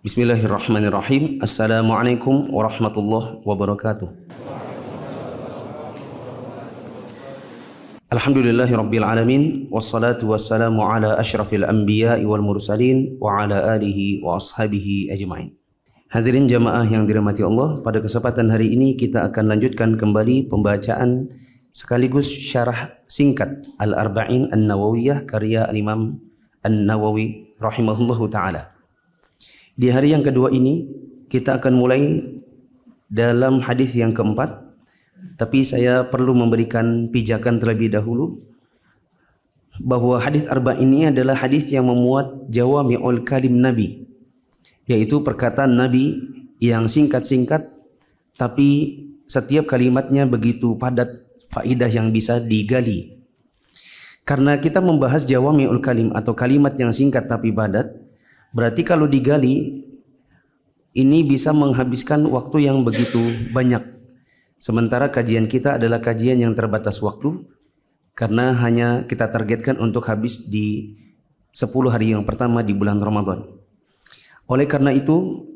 Bismillahirrahmanirrahim. Assalamualaikum warahmatullahi wabarakatuh. Alhamdulillahirabbil alamin wassalatu wassalamu ala asyrafil anbiya'i wal mursalin wa ala alihi wa ashabihi ajmain. Hadirin jamaah yang dirahmati Allah, pada kesempatan hari ini kita akan lanjutkan kembali pembacaan sekaligus syarah singkat Al-Arba'in An-Nawawiyah karya Al-Imam An-Nawawi rahimahullahu ta'ala. Di hari yang kedua ini kita akan mulai dalam hadis yang keempat, tapi saya perlu memberikan pijakan terlebih dahulu bahwa hadis arba'in ini adalah hadis yang memuat jawami'ul kalim Nabi, yaitu perkataan Nabi yang singkat-singkat tapi setiap kalimatnya begitu padat faidah yang bisa digali. Karena kita membahas jawami'ul kalim atau kalimat yang singkat tapi padat, berarti kalau digali ini bisa menghabiskan waktu yang begitu banyak. Sementara kajian kita adalah kajian yang terbatas waktu karena hanya kita targetkan untuk habis di 10 hari yang pertama di bulan Ramadan. Oleh karena itu,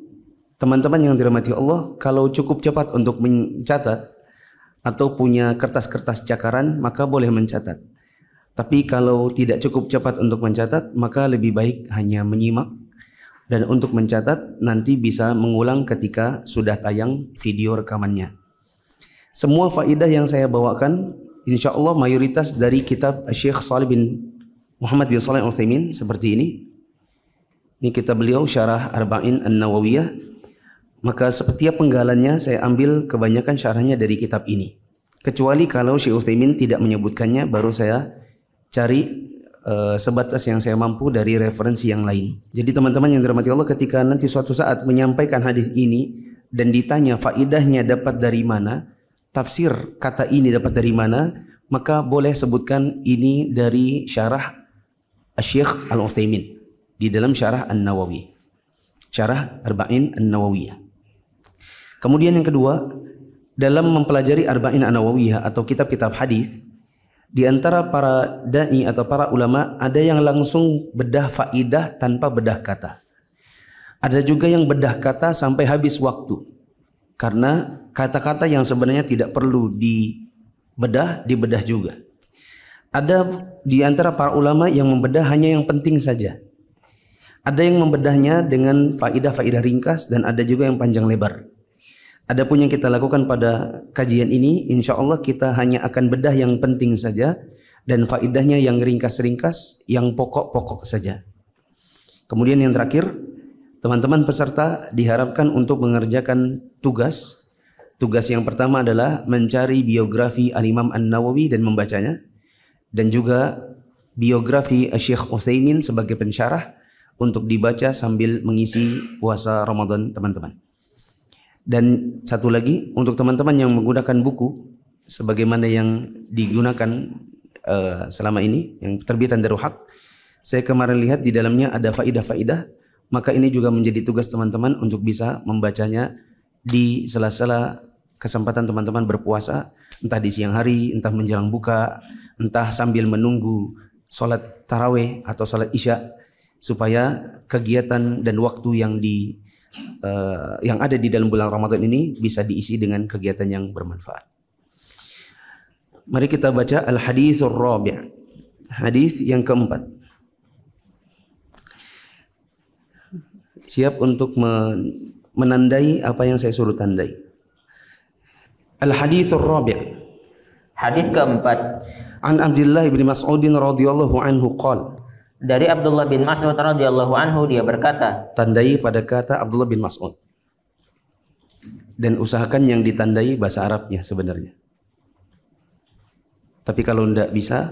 teman-teman yang dirahmati Allah, kalau cukup cepat untuk mencatat atau punya kertas-kertas cakaran, maka boleh mencatat. Tapi kalau tidak cukup cepat untuk mencatat, maka lebih baik hanya menyimak. Dan untuk mencatat nanti bisa mengulang ketika sudah tayang video rekamannya. Semua faidah yang saya bawakan insya Allah mayoritas dari kitab Syekh Shalih bin Muhammad bin Shalih Al-Utsaimin seperti ini. Ini kitab beliau Syarah Arba'in An-Nawawiyah. Maka setiap penggalannya saya ambil kebanyakan syarahnya dari kitab ini. Kecuali kalau Syekh Utsaimin tidak menyebutkannya, baru saya cari sebatas yang saya mampu dari referensi yang lain. Jadi teman-teman yang dirahmati Allah, ketika nanti suatu saat menyampaikan hadis ini dan ditanya faidahnya dapat dari mana, tafsir kata ini dapat dari mana, maka boleh sebutkan ini dari syarah Syekh Al-Utsaimin di dalam syarah An-Nawawi, syarah Arba'in An-Nawawiyah. Kemudian yang kedua, dalam mempelajari Arba'in An-Nawawiyah atau kitab-kitab hadis, di antara para da'i atau para ulama ada yang langsung bedah faidah tanpa bedah kata. Ada juga yang bedah kata sampai habis waktu. Karena kata-kata yang sebenarnya tidak perlu dibedah juga. Ada di antara para ulama yang membedah hanya yang penting saja. Ada yang membedahnya dengan faidah-faidah ringkas dan ada juga yang panjang lebar. Adapun yang kita lakukan pada kajian ini, insya Allah kita hanya akan bedah yang penting saja dan faidahnya yang ringkas-ringkas, yang pokok-pokok saja. Kemudian yang terakhir, teman-teman peserta diharapkan untuk mengerjakan tugas. Tugas yang pertama adalah mencari biografi Al-Imam An-Nawawi dan membacanya, dan juga biografi Syekh Utsaimin sebagai pensyarah untuk dibaca sambil mengisi puasa Ramadan teman-teman. Dan satu lagi, untuk teman-teman yang menggunakan buku sebagaimana yang digunakan selama ini, yang terbitan Darul Haq, saya kemarin lihat di dalamnya ada faidah-faidah, maka ini juga menjadi tugas teman-teman untuk bisa membacanya di sela-sela kesempatan teman-teman berpuasa, entah di siang hari, entah menjelang buka, entah sambil menunggu sholat tarawih atau sholat isya, supaya kegiatan dan waktu yang ada di dalam bulan Ramadan ini bisa diisi dengan kegiatan yang bermanfaat. Mari kita baca Al-Hadithur Rabi', hadis yang keempat. Siap untuk menandai apa yang saya suruh tandai. Al-Hadithur Rabi', hadis keempat. An Abdullah bin Mas'ud radhiyallahu anhu qala, dari Abdullah bin Mas'ud radhiyallahu anhu, dia berkata. Tandai pada kata Abdullah bin Mas'ud. Dan usahakan yang ditandai bahasa Arabnya sebenarnya. Tapi kalau tidak bisa,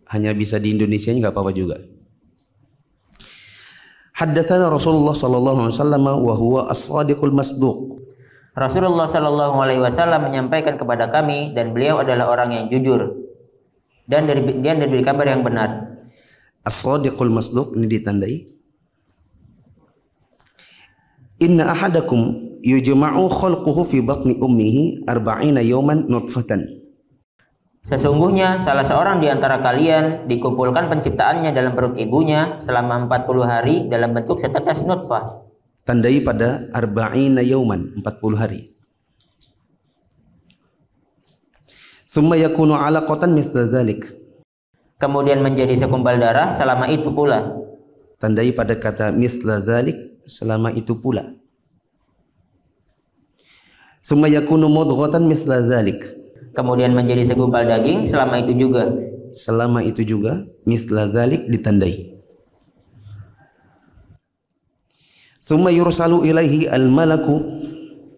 hanya bisa di Indonesia nggak apa-apa juga. Haddatsana Rasulullah sallallahu alaihi wasallam wa huwa as-shadiqul masduq. Rasulullah sallallahu alaihi wasallam menyampaikan kepada kami dan beliau adalah orang yang jujur dan dari kabar yang benar. As-shadiqul masduq ini ditandai. Inna ahadakum yujma'u khalquhu fi batni ummihi 40 yawman nutfatan. Sesungguhnya salah seorang di antara kalian dikumpulkan penciptaannya dalam perut ibunya selama 40 hari dalam bentuk setetes nutfah. Tandai pada arba'ina yauman, 40 hari. Thumma yakunu 'alaqatan mithla dzalik. Kemudian menjadi segumpal darah selama itu pula. Tandai pada kata mithla dzalik, selama itu pula. Thumma yakunu mudghatan mithla dzalik. Kemudian menjadi segumpal daging selama itu juga. Selama itu juga mithla dzalik ditandai. Thumma yursalu ilaihi al-malaku.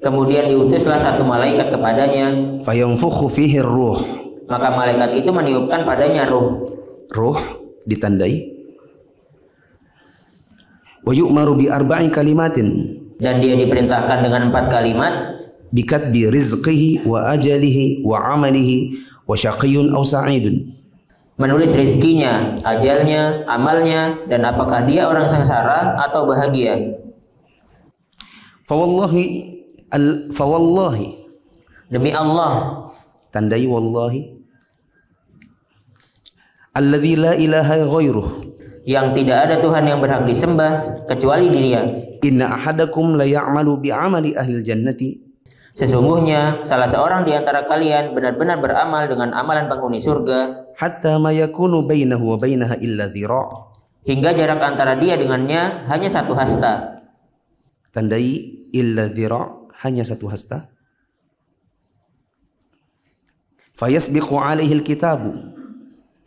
Kemudian diutuslah satu malaikat kepadanya. Fayanfukhu fihi ar-ruh. Maka malaikat itu meniupkan padanya ruh. Ruh ditandai. Wa yu'maru bi arba'i kalimatin. Dan dia diperintahkan dengan 4 kalimat. Bikatbi rizqihi wa ajalihi wa amalihi wa syaqiyyun aw sa'idun. Menulis rizkinya, ajalnya, amalnya, dan apakah dia orang sengsara atau bahagia. Fawallahi demi Allah, tandai wallahi, alladzi la ilaha ghairuh, yang tidak ada Tuhan yang berhak disembah kecuali Dia. Inna ahadakum la ya'malu bi amali ahli jannati. Sesungguhnya salah seorang di antara kalian benar-benar beramal dengan amalan penghuni surga, hatta ma yakunu bainahu wa bainaha illa dhira', hingga jarak antara dia dengannya hanya 1 hasta. Tandai illa dhira', hanya 1 hasta. Fayasbiqu alaihi alkitabu,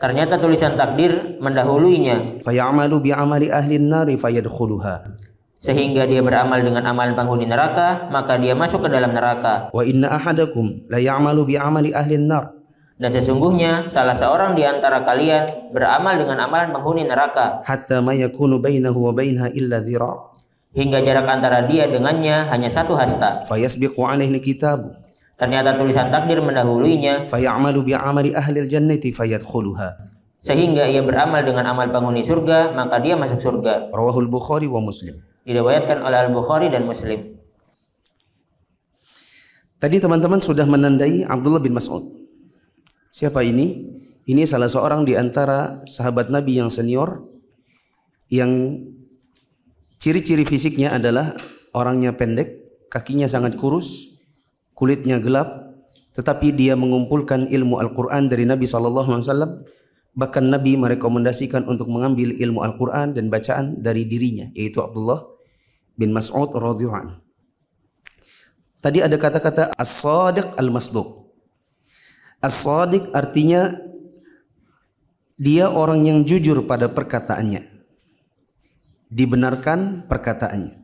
ternyata tulisan takdir mendahuluinya. Fayamalu bi amali ahli an-nari fayadkhuluha, sehingga dia beramal dengan amalan penghuni neraka, maka dia masuk ke dalam neraka. Wa inna ahadakum la ya'malu bi amali ahli an-nar, dan sesungguhnya salah seorang di antara kalian beramal dengan amalan penghuni neraka, hatta ma yakunu bainahu wa bainaha illa dhira', hingga jarak antara dia dengannya hanya 1 hasta. Fayasbiqu alaihi alkitabu, ternyata tulisan takdir mendahuluinya. Fayamalu bi amali ahli al-jannati fayadkhuluha, sehingga ia beramal dengan amal penghuni surga, maka dia masuk surga. Rawahul Bukhari wa Muslim. Diriwayatkan oleh Al-Bukhari dan Muslim. Tadi teman-teman sudah menandai Abdullah bin Mas'ud. Siapa ini? Ini salah seorang di antara sahabat Nabi yang senior, yang ciri-ciri fisiknya adalah orangnya pendek, kakinya sangat kurus, kulitnya gelap, tetapi dia mengumpulkan ilmu Al-Quran dari Nabi SAW. Bahkan Nabi merekomendasikan untuk mengambil ilmu Al-Quran dan bacaan dari dirinya, yaitu Abdullah bin Mas'ud radhiyallahu anhu. Tadi ada kata-kata as-sadiq al-masduq. As-sadiq artinya dia orang yang jujur pada perkataannya, dibenarkan perkataannya.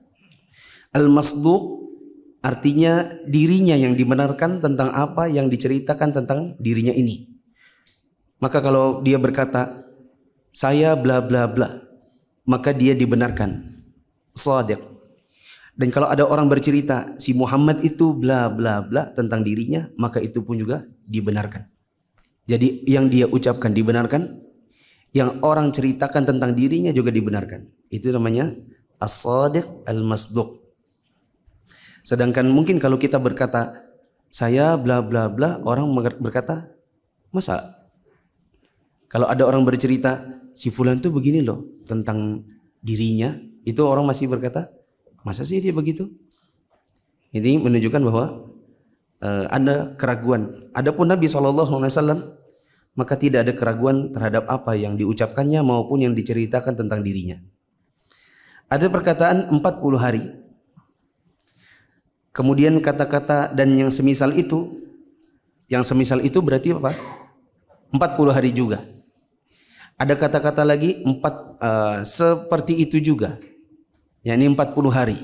Al-masduq artinya dirinya yang dibenarkan tentang apa yang diceritakan tentang dirinya ini. Maka kalau dia berkata saya bla bla bla, maka dia dibenarkan, shadiq. Dan kalau ada orang bercerita si Muhammad itu bla bla bla tentang dirinya, maka itu pun juga dibenarkan. Jadi yang dia ucapkan dibenarkan, yang orang ceritakan tentang dirinya juga dibenarkan. Itu namanya as-shadiq al-masduq. Sedangkan mungkin kalau kita berkata saya bla bla bla, orang berkata masa? Kalau ada orang bercerita si fulan tuh begini loh tentang dirinya, itu orang masih berkata masa sih dia begitu? Ini menunjukkan bahwa ada keraguan. Adapun Nabi SAW, maka tidak ada keraguan terhadap apa yang diucapkannya maupun yang diceritakan tentang dirinya. Ada perkataan 40 hari. Kemudian kata-kata dan yang semisal itu. Yang semisal itu berarti apa? 40 hari juga. Ada kata-kata lagi seperti itu juga. Yakni 40 hari.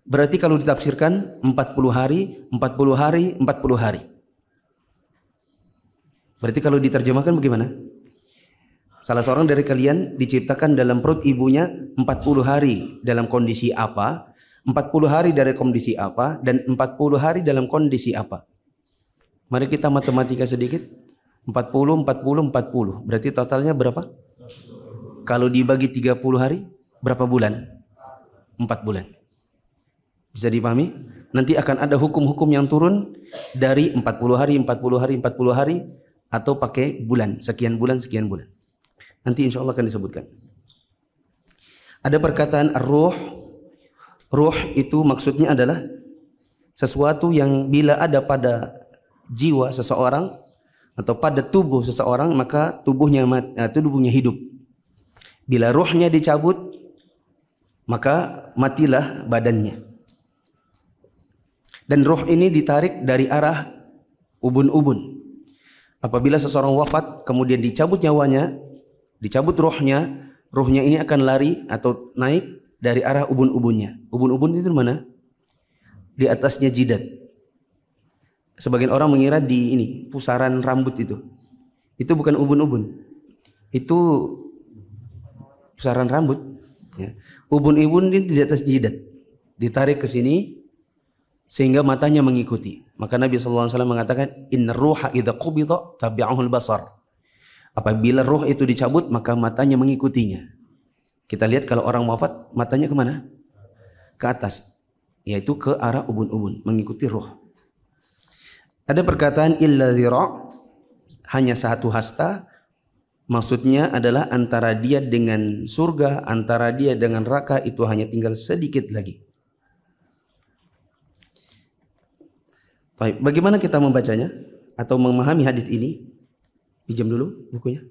Berarti kalau ditafsirkan 40 hari, 40 hari, 40 hari. Berarti kalau diterjemahkan bagaimana? Salah seorang dari kalian diciptakan dalam perut ibunya 40 hari dalam kondisi apa, 40 hari dari kondisi apa, dan 40 hari dalam kondisi apa. Mari kita matematika sedikit. 40, 40, 40. Berarti totalnya berapa? Kalau dibagi 30 hari, berapa bulan? 4 bulan. Bisa dipahami? Nanti akan ada hukum-hukum yang turun dari 40 hari, 40 hari, 40 hari, atau pakai bulan, sekian bulan, sekian bulan. Nanti insya Allah akan disebutkan. Ada perkataan ar-ruh. Ruh itu maksudnya adalah sesuatu yang bila ada pada jiwa seseorang atau pada tubuh seseorang, maka tubuhnya hidup. Bila ruhnya dicabut, maka matilah badannya. Dan ruh ini ditarik dari arah ubun-ubun. Apabila seseorang wafat kemudian dicabut nyawanya, dicabut ruhnya ini akan lari atau naik dari arah ubun-ubunnya. Ubun-ubun itu mana? Di atasnya jidat. Sebagian orang mengira di ini pusaran rambut itu. Itu bukan ubun-ubun. Itu pusaran rambut. Ya. Ubun-ubun ini di atas jidat. Ditarik ke sini sehingga matanya mengikuti. Maka Nabi SAW mengatakan, Inna ruha idha qubida tabi'ahul basar. Apabila ruh itu dicabut, maka matanya mengikutinya. Kita lihat kalau orang wafat, matanya kemana? Ke atas. Yaitu ke arah ubun-ubun, mengikuti ruh. Ada perkataan illa dhira', hanya satu hasta. Maksudnya adalah antara dia dengan surga, antara dia dengan neraka itu hanya tinggal sedikit lagi. Baik, bagaimana kita membacanya atau memahami hadis ini? Pinjam dulu bukunya.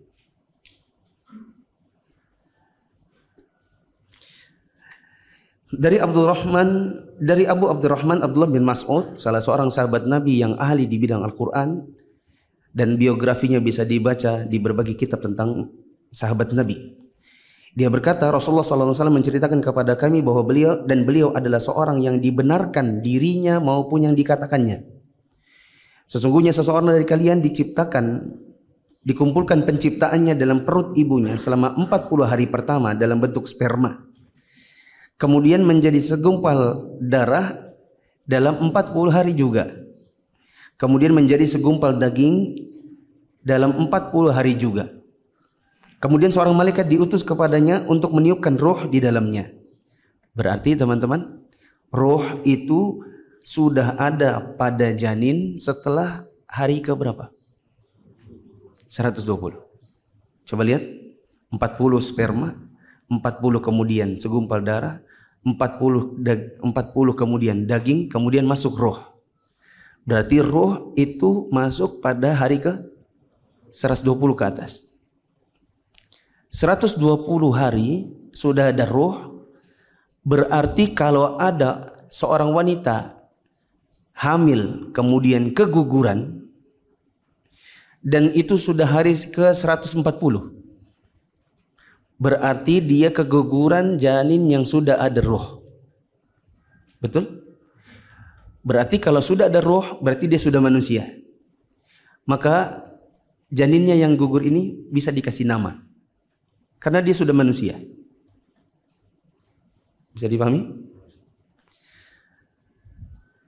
Dari Abu Abdurrahman Abdullah bin Mas'ud, salah seorang sahabat Nabi yang ahli di bidang Al-Quran, dan biografinya bisa dibaca di berbagai kitab tentang sahabat Nabi. Dia berkata, Rasulullah SAW menceritakan kepada kami bahwa beliau adalah seorang yang dibenarkan dirinya maupun yang dikatakannya. Sesungguhnya seseorang dari kalian dikumpulkan penciptaannya dalam perut ibunya selama 40 hari pertama dalam bentuk sperma. Kemudian menjadi segumpal darah dalam 40 hari juga. Kemudian menjadi segumpal daging dalam 40 hari juga. Kemudian seorang malaikat diutus kepadanya untuk meniupkan ruh di dalamnya. Berarti teman-teman, ruh itu sudah ada pada janin setelah hari ke berapa? 120. Coba lihat, 40 sperma, 40 kemudian segumpal darah, 40 kemudian daging, kemudian masuk roh. Berarti roh itu masuk pada hari ke 120 ke atas. 120 hari sudah ada roh, berarti kalau ada seorang wanita hamil kemudian keguguran dan itu sudah hari ke 140, berarti dia keguguran janin yang sudah ada roh. Betul? Berarti kalau sudah ada roh berarti dia sudah manusia. Maka janinnya yang gugur ini bisa dikasih nama karena dia sudah manusia. Bisa dipahami?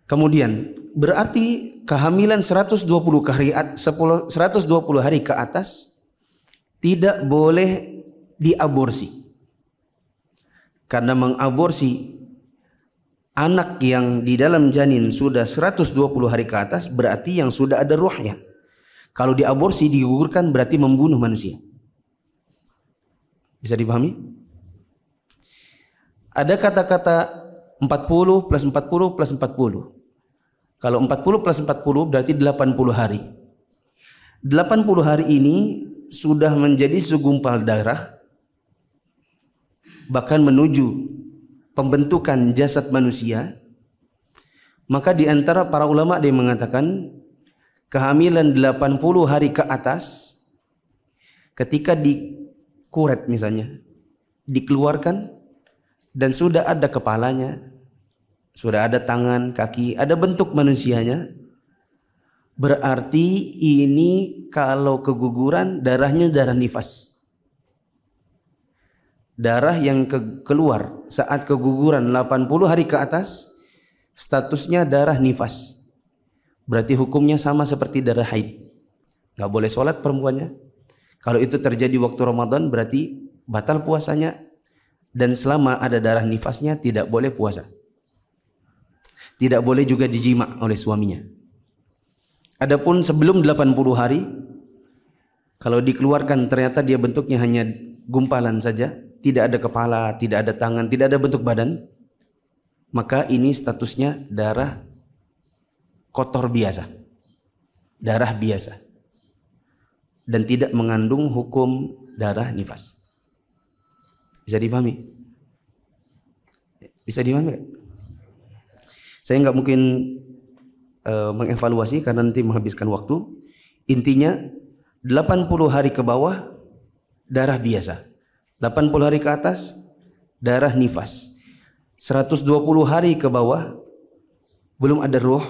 Kemudian berarti kehamilan 120 hari ke atas tidak boleh diaborsi. Karena mengaborsi anak yang di dalam janin sudah 120 hari ke atas berarti yang sudah ada ruhnya. Kalau diaborsi, digugurkan berarti membunuh manusia. Bisa dipahami? Ada kata-kata 40 plus 40 plus 40. Kalau 40 plus 40 berarti 80 hari. 80 hari ini sudah menjadi segumpal darah, bahkan menuju pembentukan jasad manusia. Maka di antara para ulama ada yang mengatakan kehamilan 80 hari ke atas ketika dikuret misalnya, dikeluarkan dan sudah ada kepalanya, sudah ada tangan, kaki, ada bentuk manusianya, berarti ini kalau keguguran darahnya darah nifas. Darah yang keluar saat keguguran 80 hari ke atas statusnya darah nifas. Berarti hukumnya sama seperti darah haid. Gak boleh sholat perempuannya. Kalau itu terjadi waktu Ramadan berarti batal puasanya. Dan selama ada darah nifasnya tidak boleh puasa. Tidak boleh juga dijima oleh suaminya. Adapun sebelum 80 hari, kalau dikeluarkan ternyata dia bentuknya hanya gumpalan saja, tidak ada kepala, tidak ada tangan, tidak ada bentuk badan, maka ini statusnya darah kotor biasa, darah biasa, dan tidak mengandung hukum darah nifas. Bisa dipahami? Bisa dipahami? Saya nggak mungkin mengevaluasi karena nanti menghabiskan waktu. Intinya 80 hari ke bawah darah biasa, 80 hari ke atas darah nifas, 120 hari ke bawah belum ada ruh,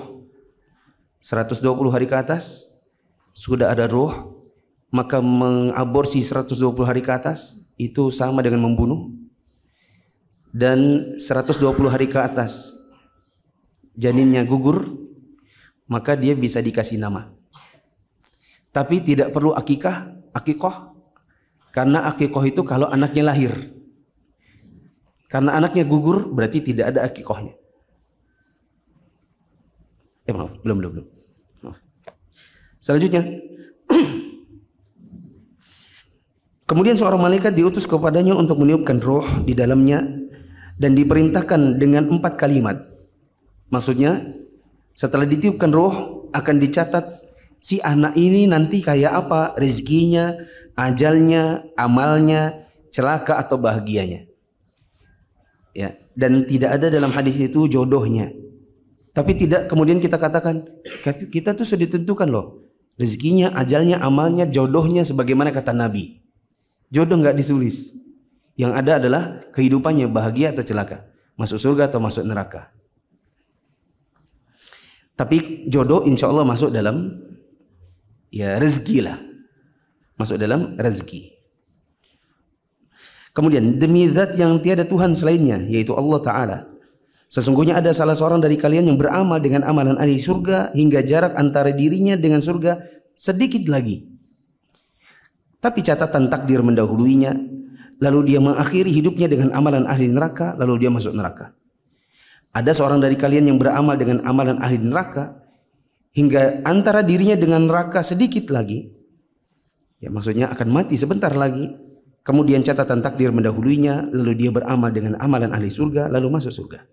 120 hari ke atas sudah ada ruh, maka mengaborsi 120 hari ke atas itu sama dengan membunuh. Dan 120 hari ke atas janinnya gugur, maka dia bisa dikasih nama. Tapi tidak perlu akikoh, karena akikoh itu kalau anaknya lahir. Karena anaknya gugur berarti tidak ada akikohnya. Maaf, belum. Selanjutnya, kemudian seorang malaikat diutus kepadanya untuk meniupkan roh di dalamnya dan diperintahkan dengan 4 kalimat. Maksudnya, setelah ditiupkan roh akan dicatat si anak ini nanti kayak apa, rezekinya, ajalnya, amalnya, celaka atau bahagianya. Ya, dan tidak ada dalam hadis itu jodohnya. Tapi tidak kemudian kita katakan kita tuh sudah ditentukan loh, rezekinya, ajalnya, amalnya, jodohnya sebagaimana kata Nabi. Jodoh nggak ditulis. Yang ada adalah kehidupannya bahagia atau celaka, masuk surga atau masuk neraka. Tapi jodoh insya Allah masuk dalam ya rezeki lah, masuk dalam rezeki. Kemudian demi zat yang tiada Tuhan selainnya, yaitu Allah Ta'ala, sesungguhnya ada salah seorang dari kalian yang beramal dengan amalan ahli surga hingga jarak antara dirinya dengan surga sedikit lagi. Tapi catatan takdir mendahuluinya, lalu dia mengakhiri hidupnya dengan amalan ahli neraka, lalu dia masuk neraka. Ada seorang dari kalian yang beramal dengan amalan ahli neraka hingga antara dirinya dengan neraka sedikit lagi. Ya, maksudnya akan mati sebentar lagi. Kemudian catatan takdir mendahuluinya, lalu dia beramal dengan amalan ahli surga, lalu masuk surga.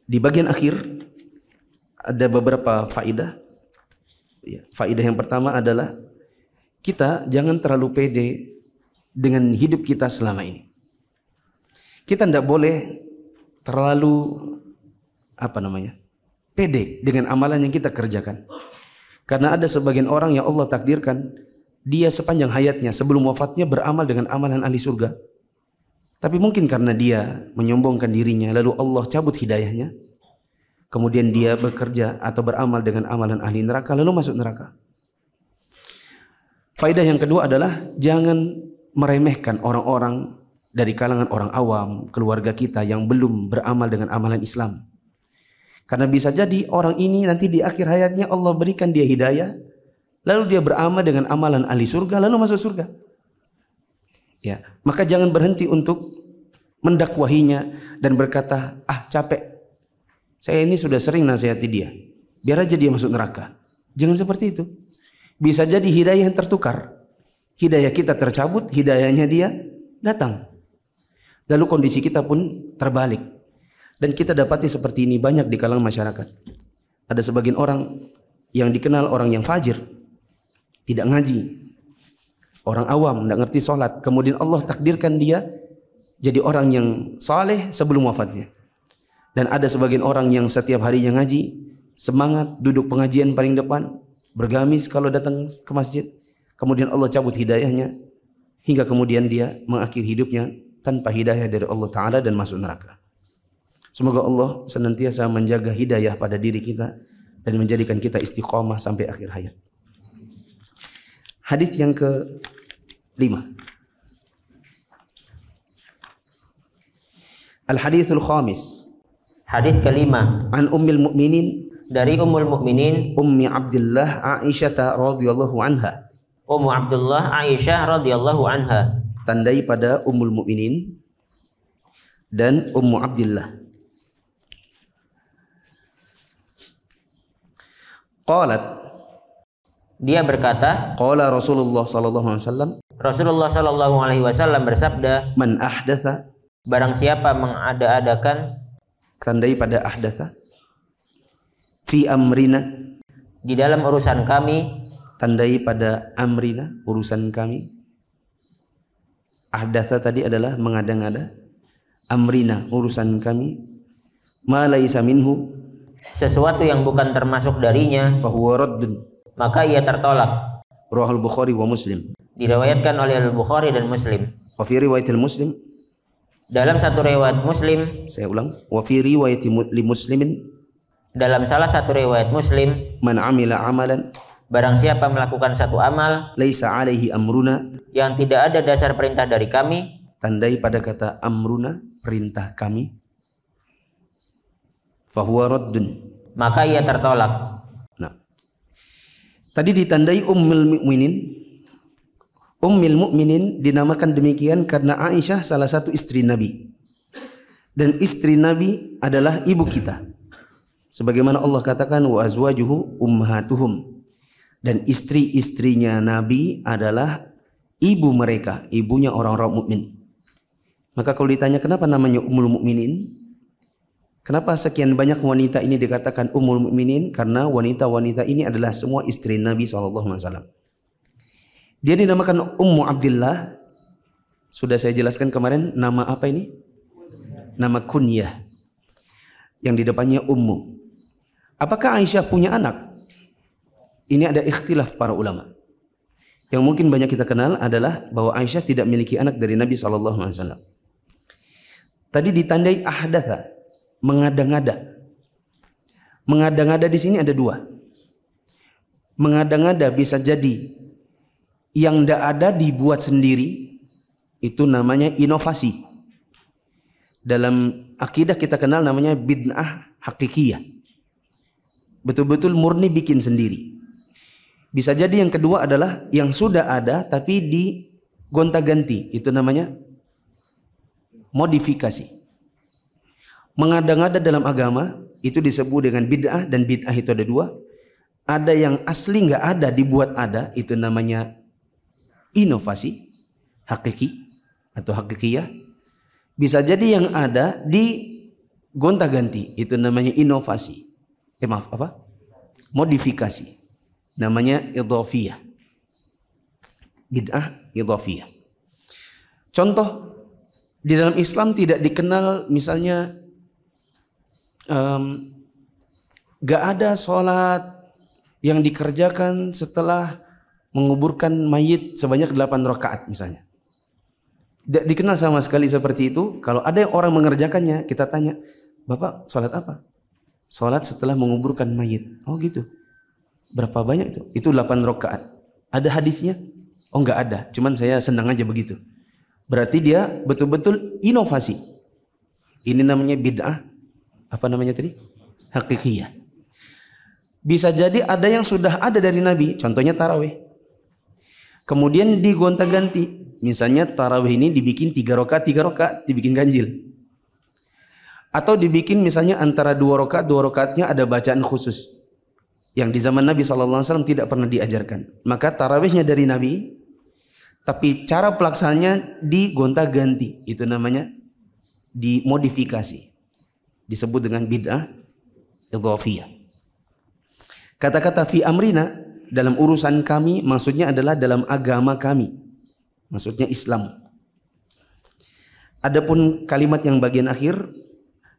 Di bagian akhir ada beberapa faedah. Ya, faedah yang pertama adalah kita jangan terlalu pede dengan hidup kita selama ini. Kita tidak boleh terlalu pede dengan amalan yang kita kerjakan. Karena ada sebagian orang yang Allah takdirkan dia sepanjang hayatnya sebelum wafatnya beramal dengan amalan ahli surga. Tapi mungkin karena dia menyombongkan dirinya, lalu Allah cabut hidayahnya. Kemudian dia bekerja atau beramal dengan amalan ahli neraka, lalu masuk neraka. Faedah yang kedua adalah jangan meremehkan orang-orang dari kalangan orang awam, keluarga kita yang belum beramal dengan amalan Islam. Karena bisa jadi orang ini nanti di akhir hayatnya Allah berikan dia hidayah, lalu dia beramal dengan amalan ahli surga, lalu masuk surga. Ya, maka jangan berhenti untuk mendakwahinya dan berkata, capek. Saya ini sudah sering nasihati dia. Biar aja dia masuk neraka. Jangan seperti itu. Bisa jadi hidayah yang tertukar. Hidayah kita tercabut, hidayahnya dia datang. Lalu kondisi kita pun terbalik. Dan kita dapati seperti ini banyak di kalangan masyarakat. Ada sebagian orang yang dikenal orang yang fajir, tidak ngaji, orang awam, tidak ngerti sholat. Kemudian Allah takdirkan dia jadi orang yang saleh sebelum wafatnya. Dan ada sebagian orang yang setiap harinya ngaji, semangat, duduk pengajian paling depan, bergamis kalau datang ke masjid. Kemudian Allah cabut hidayahnya, hingga kemudian dia mengakhiri hidupnya tanpa hidayah dari Allah Ta'ala dan masuk neraka. Semoga Allah senantiasa menjaga hidayah pada diri kita dan menjadikan kita istiqamah sampai akhir hayat. Hadis yang ke-5. Al-hadithul khamis. Hadis kelima. An Ummul Mukminin, dari Ummul Mukminin Ummi Abdullah Aisyah radhiyallahu anha. Ummu Abdullah Aisyah radhiyallahu anha. Tandai pada Ummul Mukminin dan Ummu Abdullah. Qalat, dia berkata, qala Rasulullah sallallahu alaihi wasallam, Rasulullah sallallahu alaihi wasallam bersabda, man ahdatha Barang siapa mengada-adakan, tandai pada ahdatha. Fi amrina, di dalam urusan kami, tandai pada amrina, urusan kami. Ahdatha tadi adalah mengada-ngada. Amrina, urusan kami. Ma laisa minhu, sesuatu yang bukan termasuk darinya, fahuwa raddun, maka ia tertolak. Rawahul Bukhari wa Muslim. Diriwayatkan oleh Al-Bukhari dan Muslim. Wa fi riwayatil Muslim, dalam satu riwayat Muslim, saya ulang, wa fi riwayati li Muslimin, dalam salah satu riwayat Muslim, man amila amalan, barang siapa melakukan satu amal, laisa alaihi amruna, yang tidak ada dasar perintah dari kami, tandai pada kata amruna, perintah kami, fahuwa raddun, maka ia tertolak. nah, tadi ditandai ummul mukminin. Ummul mukminin dinamakan demikian karena Aisyah salah satu istri Nabi. Dan istri Nabi adalah ibu kita. Sebagaimana Allah katakan wa azwajuhu ummahatuhum. Dan istri-istrinya Nabi adalah ibu mereka, ibunya orang-orang mukmin. Maka kalau ditanya kenapa namanya ummul mukminin? Kenapa sekian banyak wanita ini dikatakan ummul mukminin? Karena wanita-wanita ini adalah semua istri Nabi SAW. Dia dinamakan Ummu Abdillah. Sudah saya jelaskan kemarin nama apa ini? Nama kunyah. Yang di depannya Ummu. Apakah Aisyah punya anak? Ini ada ikhtilaf para ulama. Yang mungkin banyak kita kenal adalah bahwa Aisyah tidak memiliki anak dari Nabi SAW. Tadi ditandai ahdatha, mengada-ngada. Mengada-ngada di sini ada dua. Mengada-ngada bisa jadi yang tidak ada dibuat sendiri, itu namanya inovasi. Dalam akidah kita kenal namanya bid'ah hakikiyah. Betul-betul murni bikin sendiri. Bisa jadi yang kedua adalah yang sudah ada tapi digonta-ganti, itu namanya modifikasi. Mengada-ngada dalam agama itu disebut dengan bid'ah, dan bid'ah itu ada dua. Ada yang asli nggak ada dibuat ada, itu namanya inovasi hakiki atau hakikiyah. Bisa jadi yang ada digonta-ganti, itu namanya inovasi. Modifikasi. Namanya idhafiyah. Bid'ah idhafiyah. Contoh, di dalam Islam tidak dikenal misalnya gak ada sholat yang dikerjakan setelah menguburkan mayit sebanyak 8 rakaat misalnya. Tidak dikenal sama sekali seperti itu. Kalau ada orang mengerjakannya, kita tanya, Bapak sholat apa? Sholat setelah menguburkan mayit. Oh gitu. Berapa banyak itu? Itu 8 rakaat. Ada hadisnya? Oh enggak ada. Cuman saya senang aja begitu. Berarti dia betul-betul inovasi. Ini namanya bid'ah. Apa namanya tadi? Hakikiyah. Bisa jadi ada yang sudah ada dari Nabi. Contohnya tarawih. Kemudian digonta-ganti. Misalnya tarawih ini dibikin 3 rakaat, dibikin ganjil. Atau dibikin misalnya antara 2 rakaatnya ada bacaan khusus. Yang di zaman Nabi SAW tidak pernah diajarkan. Maka tarawihnya dari Nabi, tapi cara pelaksananya digonta-ganti. Itu namanya dimodifikasi. Disebut dengan bid'ah idhafiyah. Kata-kata fi amrina dalam urusan kami maksudnya adalah dalam agama kami. Maksudnya Islam. Adapun kalimat yang bagian akhir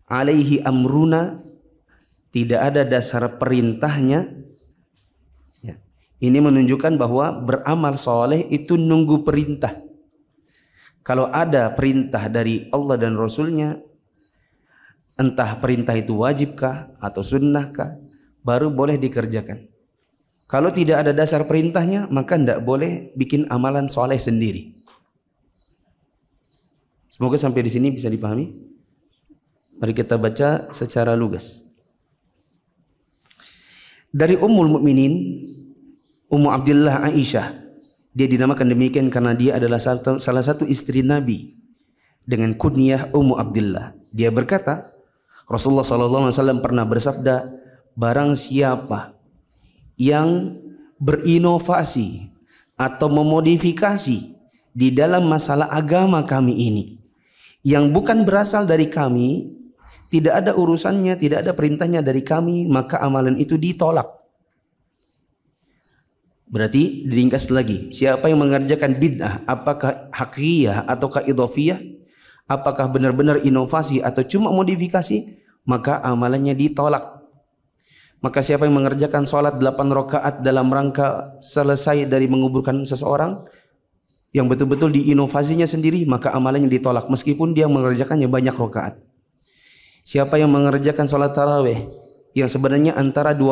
alaihi amruna, tidak ada dasar perintahnya. Ya. Ini menunjukkan bahwa beramal soleh itu nunggu perintah. Kalau ada perintah dari Allah dan Rasulnya, entah perintah itu wajibkah atau sunnahkah, baru boleh dikerjakan. Kalau tidak ada dasar perintahnya, maka tidak boleh bikin amalan soleh sendiri. Semoga sampai di sini bisa dipahami. Mari kita baca secara lugas. Dari Ummul Mukminin, Ummu Abdillah Aisyah, dia dinamakan demikian karena dia adalah salah satu istri Nabi dengan kunyah Ummu Abdillah. Dia berkata, Rasulullah SAW pernah bersabda, barang siapa yang berinovasi atau memodifikasi di dalam masalah agama kami ini yang bukan berasal dari kami, tidak ada urusannya, tidak ada perintahnya dari kami, maka amalan itu ditolak. Berarti diringkas lagi, siapa yang mengerjakan bid'ah, apakah haqiqiyah ataukah idhofiyah, apakah benar-benar inovasi atau cuma modifikasi, maka amalannya ditolak. Maka siapa yang mengerjakan sholat 8 rakaat dalam rangka selesai dari menguburkan seseorang, yang betul-betul diinovasinya sendiri, maka amalannya ditolak meskipun dia mengerjakannya banyak rakaat. Siapa yang mengerjakan sholat tarawih yang sebenarnya antara 2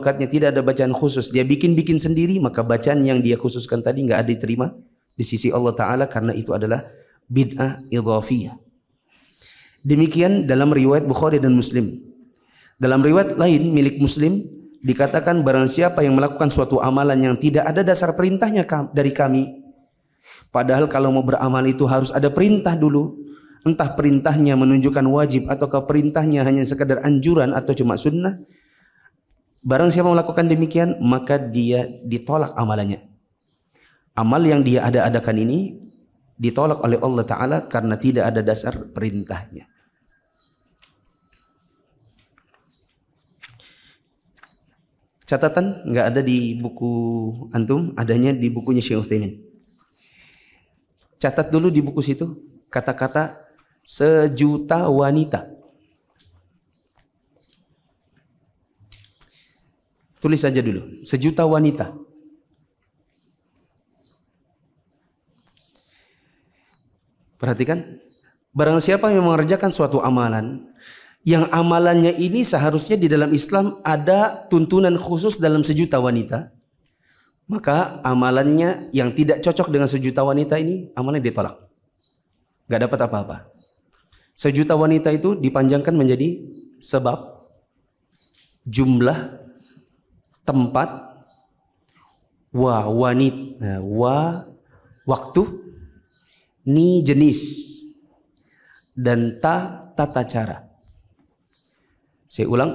rakaatnya tidak ada bacaan khusus, dia bikin sendiri, maka bacaan yang dia khususkan tadi nggak ada diterima di sisi Allah Ta'ala, karena itu adalah bid'ah idhafiyah. Demikian dalam riwayat Bukhari dan Muslim. Dalam riwayat lain milik Muslim dikatakan, barang siapa yang melakukan suatu amalan yang tidak ada dasar perintahnya dari kami, padahal kalau mau beramal itu harus ada perintah dulu, entah perintahnya menunjukkan wajib ataukah perintahnya hanya sekadar anjuran atau cuma sunnah, barang siapa melakukan demikian maka dia ditolak amalannya. Amal yang dia ada-adakan ini ditolak oleh Allah Ta'ala karena tidak ada dasar perintahnya. Catatan nggak ada di buku antum, adanya di bukunya Syekh Utsaimin. Catat dulu di buku situ kata-kata sejuta wanita. Tulis saja dulu, sejuta wanita. Perhatikan, barang siapa yang mengerjakan suatu amalan, yang amalannya ini seharusnya di dalam Islam ada tuntunan khusus dalam sejuta wanita, maka amalannya yang tidak cocok dengan sejuta wanita ini, amalannya ditolak. Gak dapat apa-apa. Sejuta wanita itu dipanjangkan menjadi sebab, jumlah, tempat, waktu, ni jenis, dan tata cara. Saya ulang,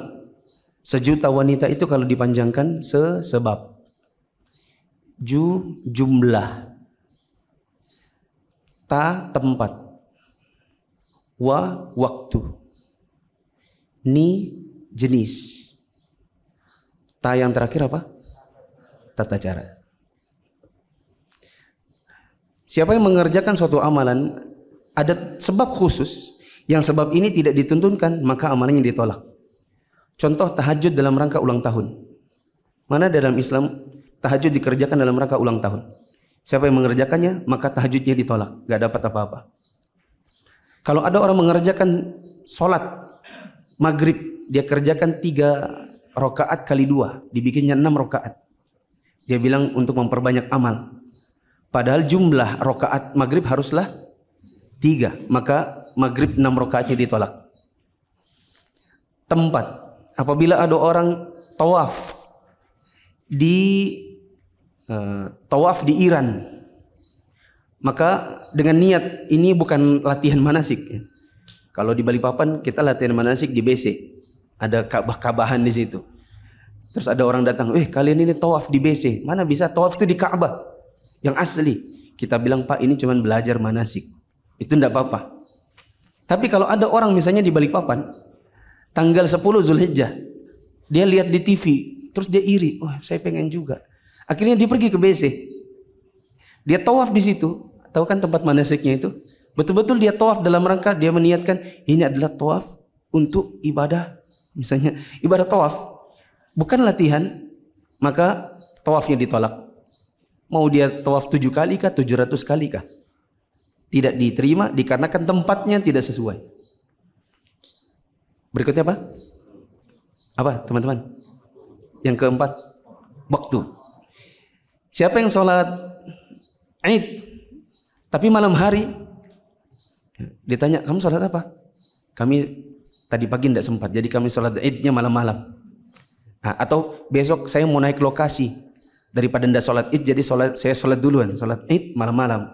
sejuta wanita itu kalau dipanjangkan sebab, jumlah, tempat, waktu, ni jenis, yang terakhir apa? Tata cara. Siapa yang mengerjakan suatu amalan ada sebab khusus, yang sebab ini tidak dituntunkan, maka amalannya ditolak. Contoh tahajud dalam rangka ulang tahun. Mana dalam Islam tahajud dikerjakan dalam rangka ulang tahun? Siapa yang mengerjakannya, maka tahajudnya ditolak, gak dapat apa-apa. Kalau ada orang mengerjakan sholat maghrib, dia kerjakan 3 rakaat kali 2, dibikinnya 6 rakaat. Dia bilang untuk memperbanyak amal. Padahal jumlah rakaat maghrib haruslah 3, maka maghrib 6 rakaatnya ditolak. Tempat, apabila ada orang tawaf di Iran, maka dengan niat ini bukan latihan manasik. Kalau di Balikpapan kita latihan manasik di BC, ada Ka'bah-Ka'bahan di situ. Terus ada orang datang, kalian ini tawaf di BC, mana bisa tawaf itu di Ka'bah yang asli. Kita bilang, Pak, ini cuma belajar manasik, itu tidak apa-apa. Tapi kalau ada orang misalnya di Balikpapan tanggal 10 Zulhijjah, dia lihat di TV, terus dia iri, saya pengen juga. Akhirnya dia pergi ke BC, dia tawaf di situ. Tahu kan tempat manasiknya itu? Betul-betul dia tawaf dalam rangka dia meniatkan ini adalah tawaf untuk ibadah, misalnya ibadah tawaf, bukan latihan, maka tawafnya ditolak. Mau dia tawaf 7 kali kah, 700 kali kah? Tidak diterima dikarenakan tempatnya tidak sesuai. Berikutnya apa? Apa teman-teman? Yang keempat, waktu. Siapa yang sholat Id tapi malam hari, ditanya, kamu sholat apa? Kami tadi pagi tidak sempat, jadi kami sholat Idnya malam-malam. Atau besok saya mau naik lokasi, daripada tidak sholat Id, jadi saya sholat duluan, sholat Id malam-malam.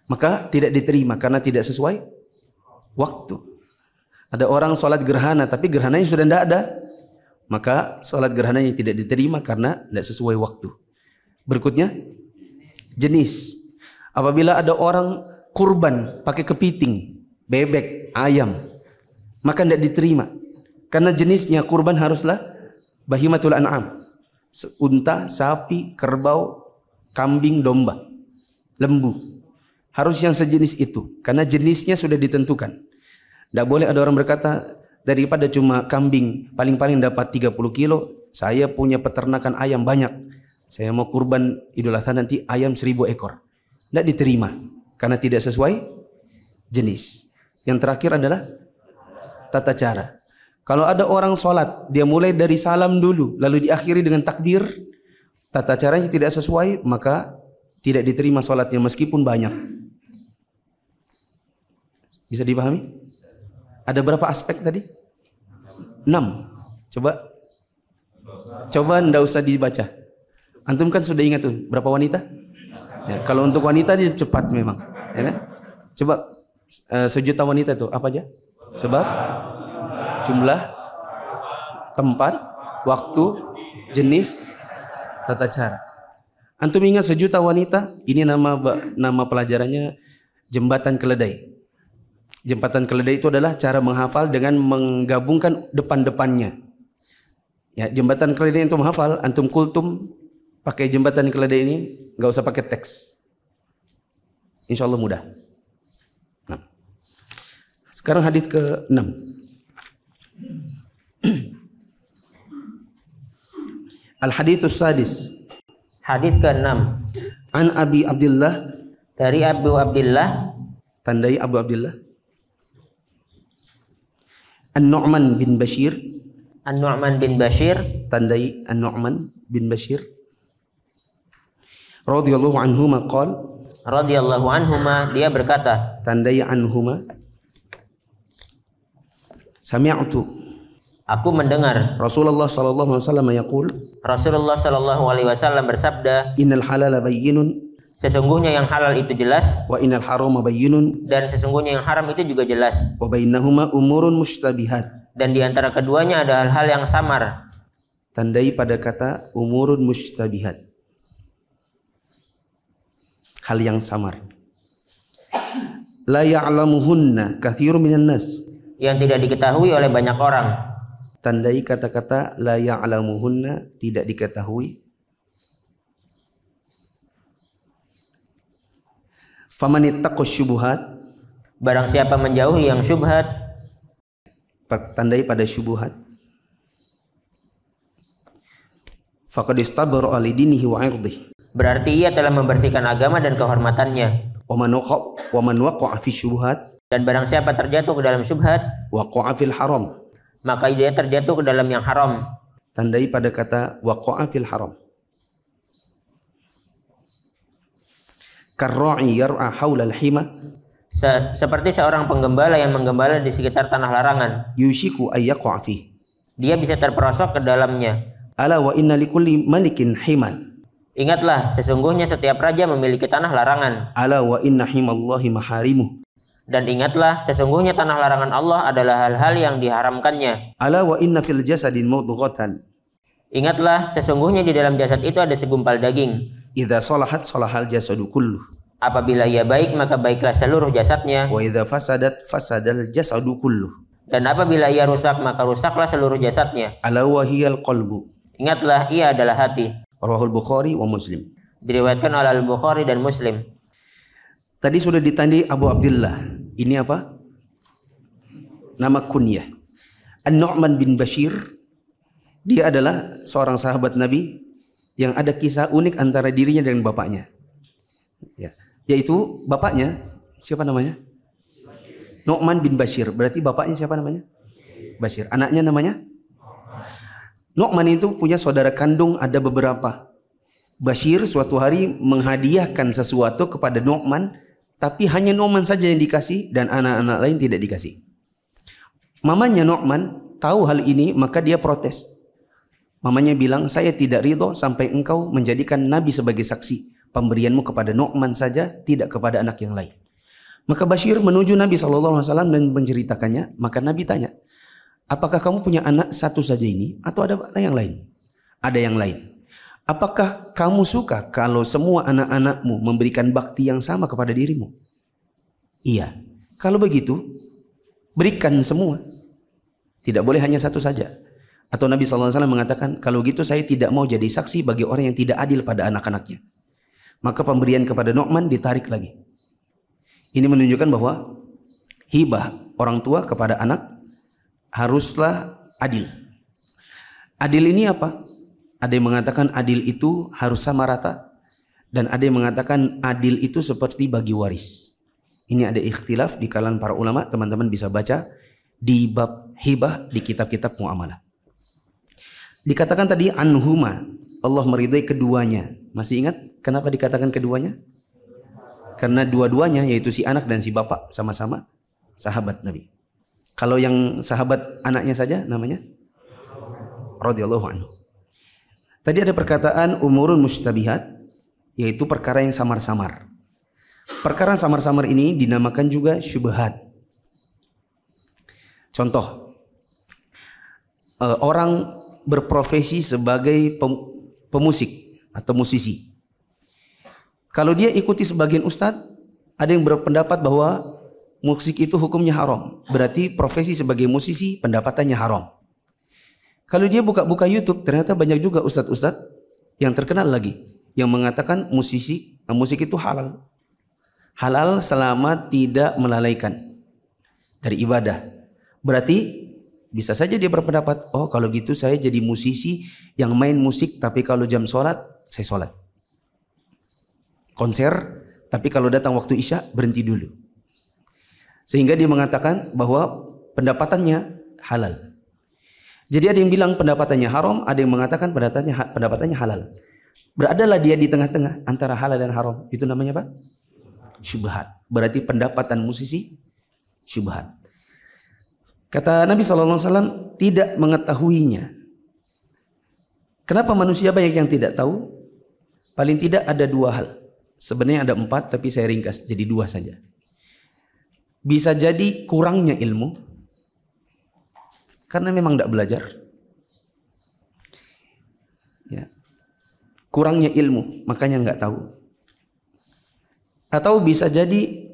Maka tidak diterima karena tidak sesuai waktu. Ada orang sholat gerhana tapi gerhananya sudah tidak ada, maka sholat gerhananya tidak diterima karena tidak sesuai waktu. Berikutnya, jenis. Apabila ada orang kurban pakai kepiting, bebek, ayam, maka tidak diterima. Karena jenisnya kurban haruslah bahimatul an'am. Unta, sapi, kerbau, kambing, domba, lembu. Harus yang sejenis itu. Karena jenisnya sudah ditentukan. Tidak boleh ada orang berkata, daripada cuma kambing paling-paling dapat 30 kilo, saya punya peternakan ayam banyak. Saya mau kurban Idul Adha nanti ayam 1000 ekor. Tidak diterima. Karena tidak sesuai jenis. Yang terakhir adalah tata cara. Kalau ada orang sholat, dia mulai dari salam dulu, lalu diakhiri dengan takbir, tata caranya tidak sesuai, maka tidak diterima sholatnya meskipun banyak. Bisa dipahami? Ada berapa aspek tadi? 6. Coba ndak usah dibaca. Antum kan sudah ingat tuh berapa wanita? Ya, kalau untuk wanita dia cepat memang, ya kan? Coba sejuta wanita tuh apa aja? Sebab, jumlah, tempat, waktu, jenis, tata cara. Antum ingat sejuta wanita? Ini nama pelajarannya jembatan keledai. Jembatan keledai itu adalah cara menghafal dengan menggabungkan depan-depannya. Ya, jembatan keledai itu menghafal, antum kultum pakai jembatan keledai ini, nggak usah pakai teks. Insya Allah mudah. Nah. Sekarang hadis ke-6. Al-haditsus sadis. Hadis ke-6. An Abi Abdullah, Dari Abu Abdullah, tandai Abu Abdullah. An-Nu'man bin Bashir, An-Nu'man bin Bashir, tandai An-Nu'man bin Bashir. Radhiyallahu anhuma qala, radhiyallahu anhuma, dia berkata, tandai anhuma. Sami'tu, aku mendengar Rasulullah sallallahu alaihi wasallam yaqul, Rasulullah sallallahu alaihi wasallam bersabda, innal halala bayyinun sesungguhnya yang halal itu jelas, wa innal harama bayyinun dan sesungguhnya yang haram itu juga jelas, wa bainahuma umurun mushtabihat. dan di antara keduanya ada hal-hal yang samar. Tandai pada kata umurun mushtabihat, hal yang samar. La ya'lamuhunna katsirun minan nas, yang tidak diketahui oleh banyak orang. tandai kata-kata la ya'lamuhunna, tidak diketahui. Faman ittaqash syubuhat, Barang siapa menjauhi yang syubhat, tandai pada syubuhat, faqad istabara li dinihi wa 'irdihi, berarti ia telah membersihkan agama dan kehormatannya. wa man waqa'a fi syubuhat Dan barang siapa terjatuh ke dalam syubhat, waqa'a fil haram, maka dia terjatuh ke dalam yang haram. tandai pada kata waqa'a fil haram. Karra'i yar'a haula al-hima, Seperti seorang penggembala yang menggembala di sekitar tanah larangan, yushiku ay yaqa'a fi. dia bisa terperosok ke dalamnya. Ala wa inna likulli malikin himan, Ingatlah, sesungguhnya setiap raja memiliki tanah larangan. ala wa inna himallahi maharimuh, Dan ingatlah, sesungguhnya tanah larangan Allah adalah hal-hal yang diharamkannya. ala wa inna fil jasadin mudghatan, Ingatlah, sesungguhnya di dalam jasad itu ada segumpal daging. idza salahat salahal jasadu kulluh, Apabila ia baik, maka baiklah seluruh jasadnya. wa idza fasadat fasadal jasadu kulluh, Dan apabila ia rusak, maka rusaklah seluruh jasadnya. ala wa hiyal qalbu. Ingatlah, ia adalah hati. Rawahul Bukhari wa Muslim. Diriwayatkan oleh Al-Bukhari dan Muslim. Tadi sudah ditandai Abu Abdullah. Ini apa? Nama kunyah. An-Nu'man bin Bashir. Dia adalah seorang sahabat Nabi yang ada kisah unik antara dirinya dengan bapaknya. Ya. Yaitu bapaknya, siapa namanya? Nu'man bin Bashir. Berarti bapaknya siapa namanya? Bashir. Anaknya namanya? Nu'man itu punya saudara kandung ada beberapa. Bashir suatu hari menghadiahkan sesuatu kepada Nu'man, tapi hanya Nu'man saja yang dikasih dan anak-anak lain tidak dikasih. Mamanya Nu'man tahu hal ini, maka dia protes. Mamanya bilang, saya tidak ridho sampai engkau menjadikan Nabi sebagai saksi. Pemberianmu kepada Nu'man saja, tidak kepada anak yang lain. Maka Bashir menuju Nabi SAW dan menceritakannya. Maka Nabi tanya, apakah kamu punya anak satu saja ini atau ada yang lain? Ada yang lain. Apakah kamu suka kalau semua anak-anakmu memberikan bakti yang sama kepada dirimu? Iya. Kalau begitu, berikan semua. Tidak boleh hanya satu saja. Atau Nabi SAW mengatakan, kalau gitu saya tidak mau jadi saksi bagi orang yang tidak adil pada anak-anaknya. Maka pemberian kepada Nu'man ditarik lagi. Ini menunjukkan bahwa hibah orang tua kepada anak haruslah adil. Adil ini apa? Ada yang mengatakan adil itu harus sama rata. Dan ada yang mengatakan adil itu seperti bagi waris. Ini ada ikhtilaf di kalangan para ulama. Teman-teman bisa baca di bab hibah di kitab-kitab muamalah. Dikatakan tadi anhuma, Allah meridai keduanya. Masih ingat kenapa dikatakan keduanya? Karena dua-duanya, yaitu si anak dan si bapak, sama-sama sahabat Nabi. Kalau yang sahabat anaknya saja namanya radhiyallahu anhu. Tadi ada perkataan umurun mustabihat, yaitu perkara yang samar-samar. Perkara samar-samar ini dinamakan juga syubhat. Contoh, orang berprofesi sebagai pemusik atau musisi. Kalau dia ikuti sebagian ustadz, ada yang berpendapat bahwa musik itu hukumnya haram. Berarti profesi sebagai musisi pendapatannya haram. Kalau dia buka-buka YouTube, ternyata banyak juga ustadz-ustadz yang terkenal lagi yang mengatakan musik itu halal. Halal selama tidak melalaikan dari ibadah. Berarti bisa saja dia berpendapat, oh kalau gitu saya jadi musisi yang main musik, tapi kalau jam sholat saya sholat. Konser, tapi kalau datang waktu isya berhenti dulu. Sehingga dia mengatakan bahwa pendapatannya halal. Jadi ada yang bilang pendapatannya haram, ada yang mengatakan pendapatannya halal. Beradalah dia di tengah-tengah antara halal dan haram. Itu namanya apa? Syubhat. Berarti pendapatan musisi syubhat. Kata Nabi SAW tidak mengetahuinya. Kenapa manusia banyak yang tidak tahu? Paling tidak ada dua hal. Sebenarnya ada 4 tapi saya ringkas jadi 2 saja. Bisa jadi kurangnya ilmu. Karena memang tidak belajar. Ya. Kurangnya ilmu, makanya nggak tahu. Atau bisa jadi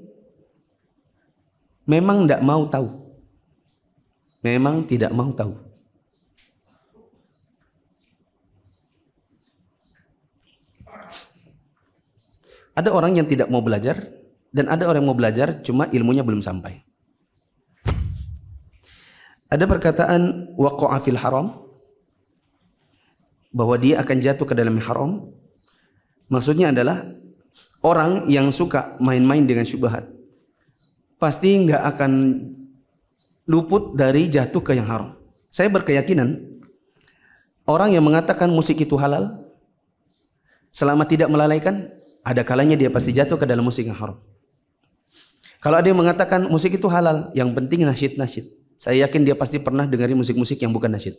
memang tidak mau tahu. Memang tidak mau tahu. Ada orang yang tidak mau belajar dan ada orang yang mau belajar cuma ilmunya belum sampai. Ada perkataan waqa'a fil haram, bahwa dia akan jatuh ke dalam haram. Maksudnya adalah orang yang suka main-main dengan syubhat pasti nggak akan luput dari jatuh ke yang haram. Saya berkeyakinan orang yang mengatakan musik itu halal selama tidak melalaikan, ada kalanya dia pasti jatuh ke dalam musik yang haram. Kalau ada yang mengatakan musik itu halal, yang penting nasyid-nasyid, saya yakin dia pasti pernah dengarin musik-musik yang bukan nasyid.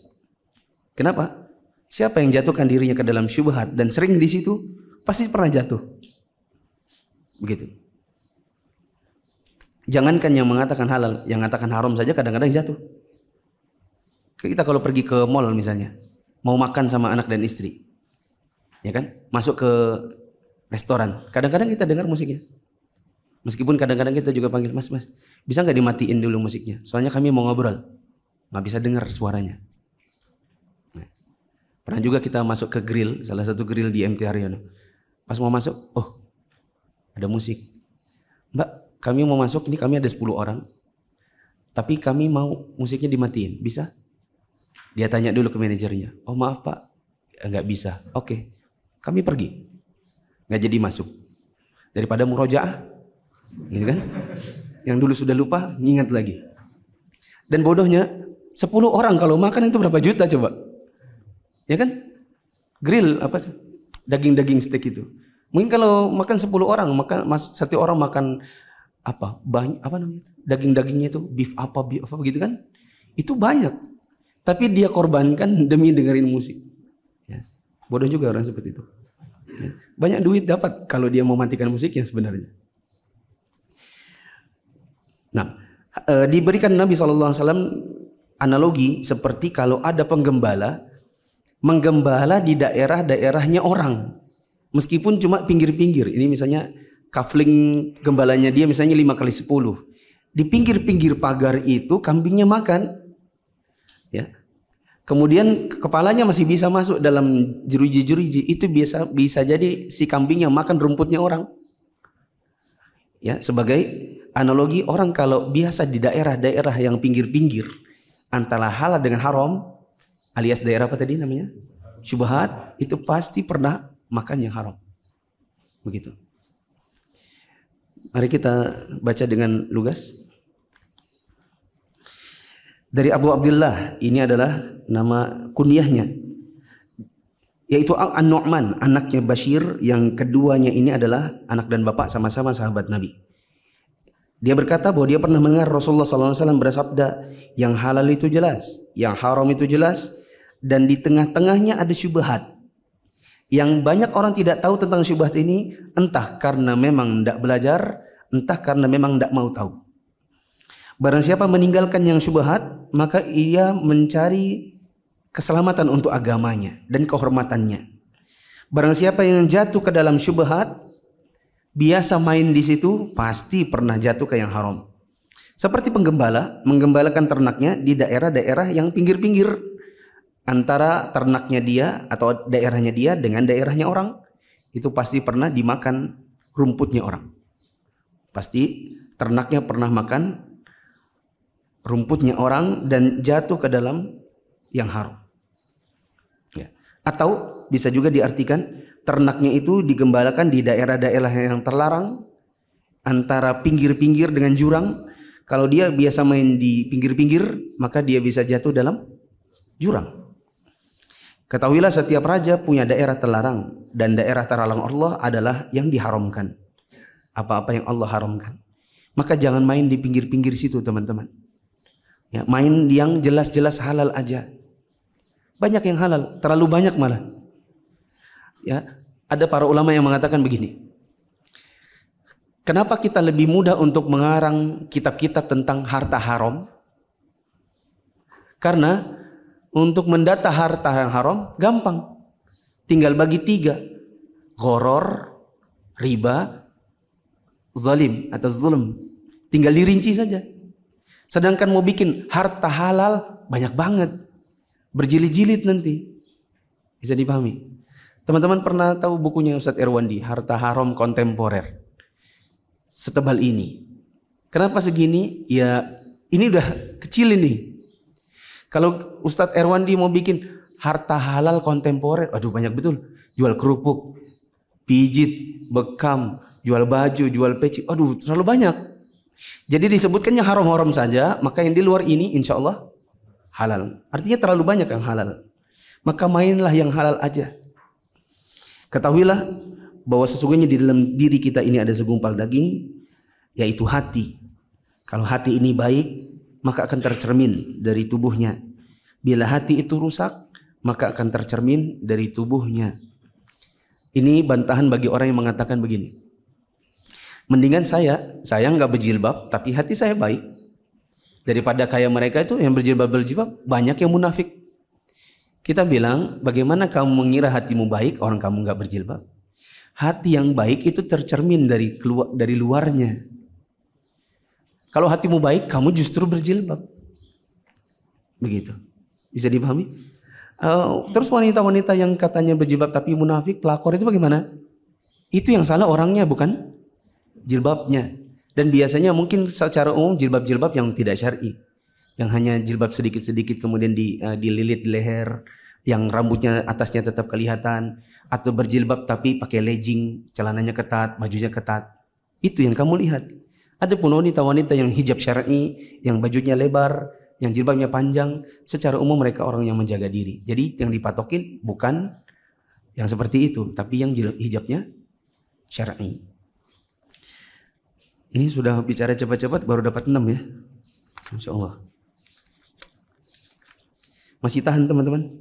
Kenapa? Siapa yang jatuhkan dirinya ke dalam syubhat dan sering di situ, pasti pernah jatuh. Begitu. Jangankan yang mengatakan halal, yang mengatakan haram saja kadang-kadang jatuh. Kita kalau pergi ke mall misalnya, mau makan sama anak dan istri, ya kan, masuk ke restoran, kadang-kadang kita dengar musiknya. Meskipun kadang-kadang kita juga panggil, mas, bisa nggak dimatiin dulu musiknya? Soalnya kami mau ngobrol, nggak bisa dengar suaranya. Nah, pernah juga kita masuk ke grill, salah satu grill di MT Haryono. Pas mau masuk, oh ada musik. Mbak, kami mau masuk, ini kami ada 10 orang. Tapi kami mau musiknya dimatiin, bisa? Dia tanya dulu ke manajernya. Oh maaf pak, nggak bisa. Oke, kami pergi. Nggak jadi masuk. Daripada murojaah, gitu kan? Yang dulu sudah lupa, ngingat lagi. Dan bodohnya, 10 orang kalau makan itu berapa juta coba? Ya kan? Grill apa sih? Daging-daging steak itu. Mungkin kalau makan 10 orang, satu orang makan apa? Banyak apa namanya? Daging-dagingnya itu beef apa begitu kan? Itu banyak. Tapi dia korbankan demi dengerin musik. Ya. Bodoh juga orang seperti itu. Ya. Banyak duit dapat kalau dia mau matikan musiknya sebenarnya. Nah, diberikan Nabi SAW analogi seperti kalau ada penggembala menggembala di daerah-daerahnya orang. Meskipun cuma pinggir-pinggir. Ini misalnya kafling gembalanya dia misalnya 5 kali 10. Di pinggir-pinggir pagar itu kambingnya makan. Ya. Kemudian kepalanya masih bisa masuk dalam jeruji-jeruji. Itu bisa jadi si kambing yang makan rumputnya orang. Ya, sebagai analogi, orang kalau biasa di daerah-daerah yang pinggir-pinggir antara halal dengan haram, alias daerah apa tadi namanya? Syubhat, itu pasti pernah makan yang haram. Begitu. Mari kita baca dengan lugas. Dari Abu Abdullah, ini adalah nama kunyahnya, yaitu An-Nu'man, anaknya Bashir, yang keduanya ini adalah anak dan bapak sama-sama sahabat Nabi. Dia berkata bahwa dia pernah mendengar Rasulullah SAW bersabda, yang halal itu jelas, yang haram itu jelas, dan di tengah-tengahnya ada syubhat. Yang banyak orang tidak tahu tentang syubhat ini, entah karena memang tidak belajar, entah karena memang tidak mau tahu. Barang siapa meninggalkan yang syubhat, maka ia mencari keselamatan untuk agamanya dan kehormatannya. Barang siapa yang jatuh ke dalam syubhat, biasa main di situ, pasti pernah jatuh ke yang haram. Seperti penggembala menggembalakan ternaknya di daerah-daerah yang pinggir-pinggir antara ternaknya dia atau daerahnya dia dengan daerahnya orang, itu pasti pernah dimakan rumputnya orang. Pasti ternaknya pernah makan rumputnya orang dan jatuh ke dalam yang haram. Ya. Atau bisa juga diartikan ternaknya itu digembalakan di daerah-daerah yang terlarang antara pinggir-pinggir dengan jurang. Kalau dia biasa main di pinggir-pinggir, maka dia bisa jatuh dalam jurang. Ketahuilah setiap raja punya daerah terlarang, dan daerah terlarang Allah adalah yang diharamkan. Apa-apa yang Allah haramkan. Maka jangan main di pinggir-pinggir situ, teman-teman. Ya, main yang jelas-jelas halal aja. Banyak yang halal, terlalu banyak malah. Ya, ada para ulama yang mengatakan begini. Kenapa kita lebih mudah untuk mengarang kitab-kitab tentang harta haram? Karena untuk mendata harta yang haram gampang. Tinggal bagi 3. Gharar, riba, zalim atau zulm. Tinggal dirinci saja. Sedangkan mau bikin harta halal banyak banget. Berjilid-jilid nanti. Bisa dipahami. Teman-teman pernah tahu bukunya Ustadz Irwandi, Harta Haram Kontemporer? Setebal ini. Kenapa segini? Ya ini udah kecil ini. Kalau Ustadz Irwandi mau bikin harta halal kontemporer, aduh banyak betul. Jual kerupuk, pijit, bekam, jual baju, jual peci, aduh terlalu banyak. Jadi disebutkannya haram-haram saja, maka yang di luar ini insya Allah halal. Artinya terlalu banyak yang halal. Maka mainlah yang halal aja. Ketahuilah bahwa sesungguhnya di dalam diri kita ini ada segumpal daging, yaitu hati. Kalau hati ini baik, maka akan tercermin dari tubuhnya. Bila hati itu rusak, maka akan tercermin dari tubuhnya. Ini bantahan bagi orang yang mengatakan begini. Mendingan saya nggak berjilbab, tapi hati saya baik. Daripada kayak mereka itu yang berjilbab, banyak yang munafik. Kita bilang, bagaimana kamu mengira hatimu baik, orang kamu nggak berjilbab? Hati yang baik itu tercermin dari luarnya. Kalau hatimu baik, kamu justru berjilbab. Begitu. Bisa dipahami? Terus wanita-wanita yang katanya berjilbab tapi munafik, pelakor itu bagaimana? Itu yang salah orangnya, bukan jilbabnya. Dan biasanya mungkin secara umum jilbab-jilbab yang tidak syar'i, yang hanya jilbab sedikit-sedikit kemudian dililit di leher, yang rambutnya atasnya tetap kelihatan, atau berjilbab tapi pakai legging, celananya ketat, bajunya ketat. Itu yang kamu lihat. Ada pun wanita-wanita yang hijab syar'i, yang bajunya lebar, yang jilbabnya panjang, secara umum mereka orang yang menjaga diri. Jadi yang dipatokin bukan yang seperti itu, tapi yang hijabnya syar'i. Ini sudah bicara cepat-cepat baru dapat 6 ya. Insya Allah. Masih tahan teman-teman?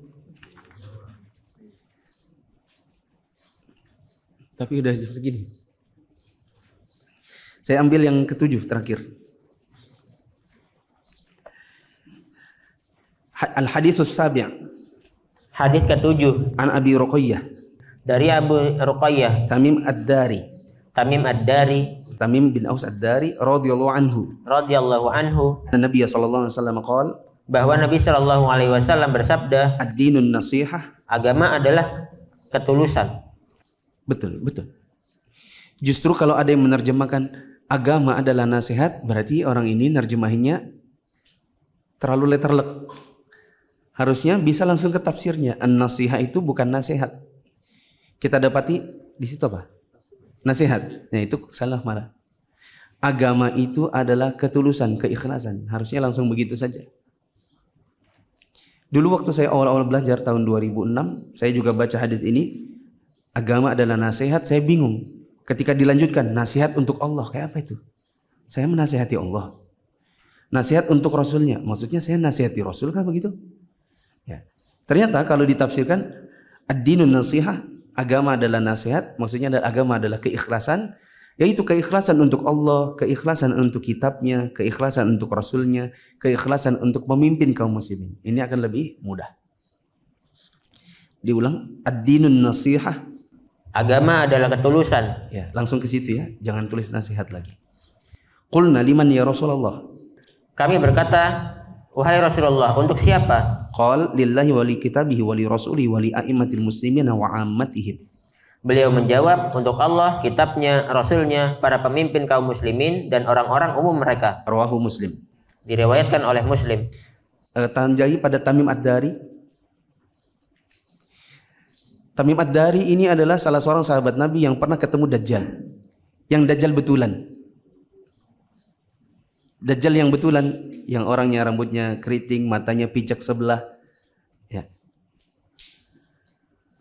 Tapi udah jam segini. Saya ambil yang ke-7 terakhir. Al-haditsus sabi'. Hadis ke-7. An Abi Ruqayyah. Dari Abu Ruqayyah. Tamim ad-Dari. Tamim ad-Dari. Tamim bin Aus Ad-Dari radhiyallahu anhu. Nabi sallallahu alaihi wasallam qala, bahwa Nabi Shallallahu Alaihi Wasallam bersabda, ad-dinun nasihah, agama adalah ketulusan. Betul. Justru kalau ada yang menerjemahkan agama adalah nasihat, berarti orang ini nerjemahinnya terlalu letterlek. Harusnya bisa langsung ke tafsirnya. An-nasihah itu bukan nasihat. Kita dapati di situ apa? Nasihat. Nah itu salah malah. Agama itu adalah ketulusan, keikhlasan. Harusnya langsung begitu saja. Dulu waktu saya awal-awal belajar tahun 2006, saya juga baca hadis ini. Agama adalah nasihat, saya bingung. Ketika dilanjutkan, nasihat untuk Allah, kayak apa itu? Saya menasihati Allah. Nasihat untuk Rasulnya, maksudnya saya nasihati Rasul kah begitu? Ya. Ternyata kalau ditafsirkan, ad-dinun nasihah, agama adalah nasihat, maksudnya agama adalah keikhlasan, yaitu keikhlasan untuk Allah, keikhlasan untuk kitabnya, keikhlasan untuk Rasulnya, keikhlasan untuk memimpin kaum muslimin. Ini akan lebih mudah. Diulang, ad-dinun nasihah, agama adalah ketulusan. Ya, langsung ke situ ya, jangan tulis nasihat lagi. Qulna liman ya Rasulullah. Kami berkata, wahai Rasulullah, untuk siapa? Qal lillahi wa li kitabihi wa li rasulihi wa li a'immatil muslimina wa 'ammatihim. Beliau menjawab, untuk Allah, kitabnya, Rasulnya, para pemimpin kaum muslimin dan orang-orang umum mereka. Rawahu Muslim. Diriwayatkan oleh Muslim. Tanjahi pada Tamim Ad-Dari. Tamim Ad-Dari ini adalah salah seorang sahabat Nabi yang pernah ketemu Dajjal. Yang Dajjal betulan. Dajjal yang betulan, yang orangnya rambutnya keriting, matanya picak sebelah, ya,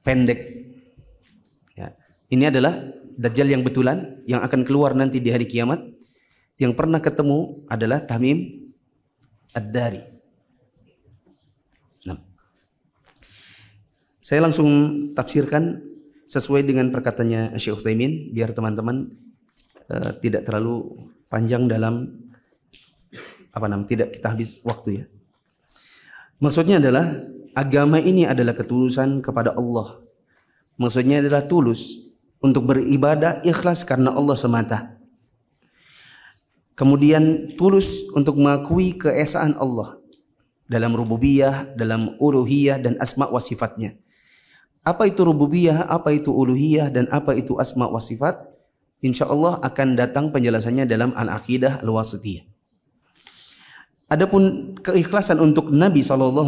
pendek. Ya. Ini adalah Dajjal yang betulan yang akan keluar nanti di hari kiamat. Yang pernah ketemu adalah Tamim Ad-Dari. Nah. Saya langsung tafsirkan sesuai dengan perkataannya Syekh Utsaimin biar teman-teman tidak terlalu panjang dalam tidak kita habis waktu ya. Maksudnya adalah agama ini adalah ketulusan kepada Allah. Maksudnya adalah tulus untuk beribadah ikhlas karena Allah semata. Kemudian tulus untuk mengakui keesaan Allah dalam rububiyah, dalam uluhiyah dan asma wa sifatnya. Apa itu rububiyah, apa itu uluhiyah dan apa itu asma wa sifat? Insyaallah akan datang penjelasannya dalam Al-Aqidah Al-Wasithiyah. Adapun keikhlasan untuk Nabi SAW,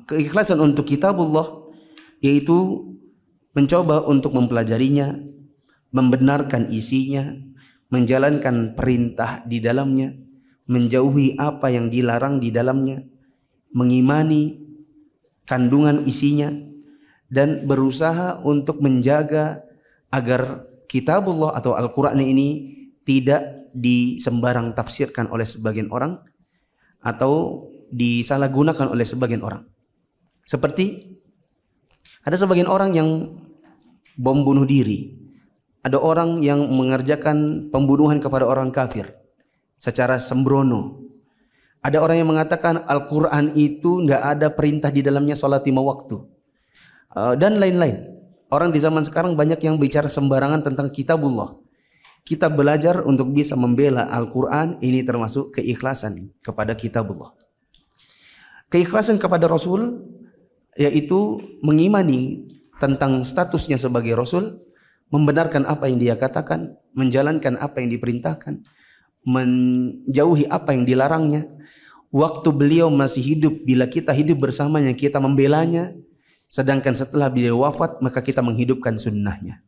keikhlasan untuk kitabullah, yaitu mencoba untuk mempelajarinya, membenarkan isinya, menjalankan perintah di dalamnya, menjauhi apa yang dilarang di dalamnya, mengimani kandungan isinya, dan berusaha untuk menjaga agar kitabullah atau Al-Quran ini tidak disembarang tafsirkan oleh sebagian orang atau disalahgunakan oleh sebagian orang. Seperti ada sebagian orang yang bom bunuh diri, ada orang yang mengerjakan pembunuhan kepada orang kafir secara sembrono, ada orang yang mengatakan Al-Quran itu tidak ada perintah di dalamnya sholat 5 waktu, dan lain-lain. Orang di zaman sekarang banyak yang bicara sembarangan tentang kitabullah. Kita belajar untuk bisa membela Al-Quran, ini termasuk keikhlasan kepada kitabullah. Keikhlasan kepada Rasul, yaitu mengimani tentang statusnya sebagai Rasul, membenarkan apa yang dia katakan, menjalankan apa yang diperintahkan, menjauhi apa yang dilarangnya. Waktu beliau masih hidup, bila kita hidup bersamanya, kita membelanya. Sedangkan setelah beliau wafat, maka kita menghidupkan sunnahnya.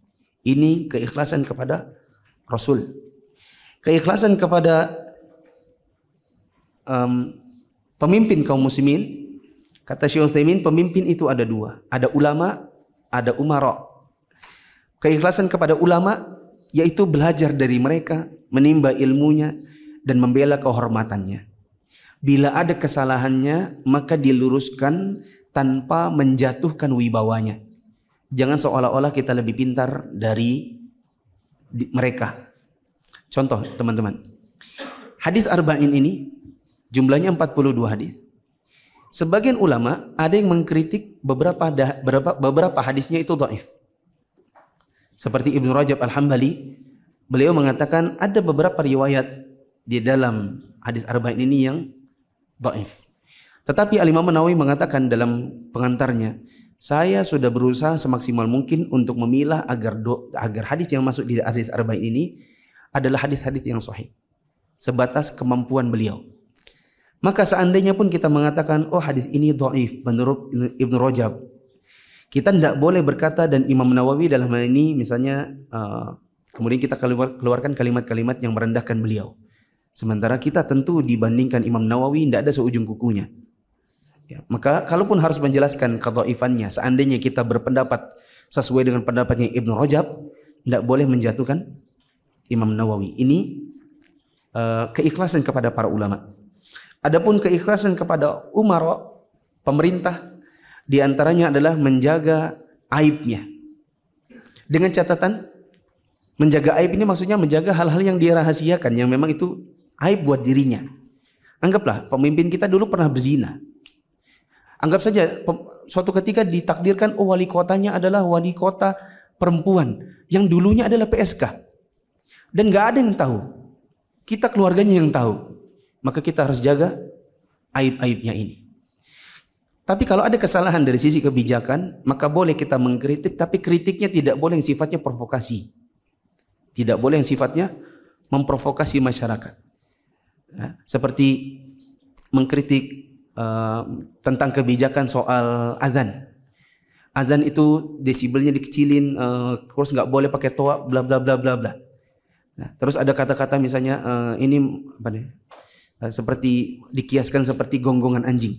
Ini keikhlasan kepada Rasul. Keikhlasan kepada pemimpin kaum muslimin, kata Syekh Utsaimin, pemimpin itu ada 2, ada ulama, ada umara. Keikhlasan kepada ulama yaitu belajar dari mereka, menimba ilmunya dan membela kehormatannya. Bila ada kesalahannya maka diluruskan tanpa menjatuhkan wibawanya. Jangan seolah-olah kita lebih pintar dari mereka. Contoh teman-teman, hadis arba'in ini jumlahnya 42 hadis. Sebagian ulama ada yang mengkritik beberapa hadisnya itu dhaif. Seperti Ibnu Rajab Al-Hambali beliau mengatakan ada beberapa riwayat di dalam hadis arba'in ini yang dhaif. Tetapi Al-Imam Nawawi mengatakan dalam pengantarnya, saya sudah berusaha semaksimal mungkin untuk memilah agar hadis yang masuk di hadis arba'in ini adalah hadis-hadis yang sahih, sebatas kemampuan beliau. Maka seandainya pun kita mengatakan, oh hadis ini dhaif menurut Ibnu Rajab, kita tidak boleh berkata, dan Imam Nawawi dalam hal ini misalnya kemudian kita keluarkan kalimat-kalimat yang merendahkan beliau. Sementara kita tentu dibandingkan Imam Nawawi tidak ada seujung kukunya. Ya, maka kalaupun harus menjelaskan kedhaifannya, seandainya kita berpendapat sesuai dengan pendapatnya Ibnu Rajab, tidak boleh menjatuhkan Imam Nawawi. Ini keikhlasan kepada para ulama. Adapun keikhlasan kepada umara, pemerintah, di antaranya adalah menjaga aibnya. Dengan catatan, menjaga aib ini maksudnya menjaga hal-hal yang dirahasiakan, yang memang itu aib buat dirinya. Anggaplah pemimpin kita dulu pernah berzina. Anggap saja suatu ketika ditakdirkan, oh wali kotanya adalah wali kota perempuan yang dulunya adalah PSK. Dan gak ada yang tahu. Kita keluarganya yang tahu. Maka kita harus jaga aib-aibnya ini. Tapi kalau ada kesalahan dari sisi kebijakan, maka boleh kita mengkritik, tapi kritiknya tidak boleh yang sifatnya provokasi. Tidak boleh yang sifatnya memprovokasi masyarakat. Ya, seperti mengkritik tentang kebijakan soal azan. Azan itu desibelnya dikecilin, terus nggak boleh pakai toa, bla bla bla bla bla. Nah, terus ada kata-kata misalnya ini apa nih? Seperti dikiaskan seperti gonggongan anjing.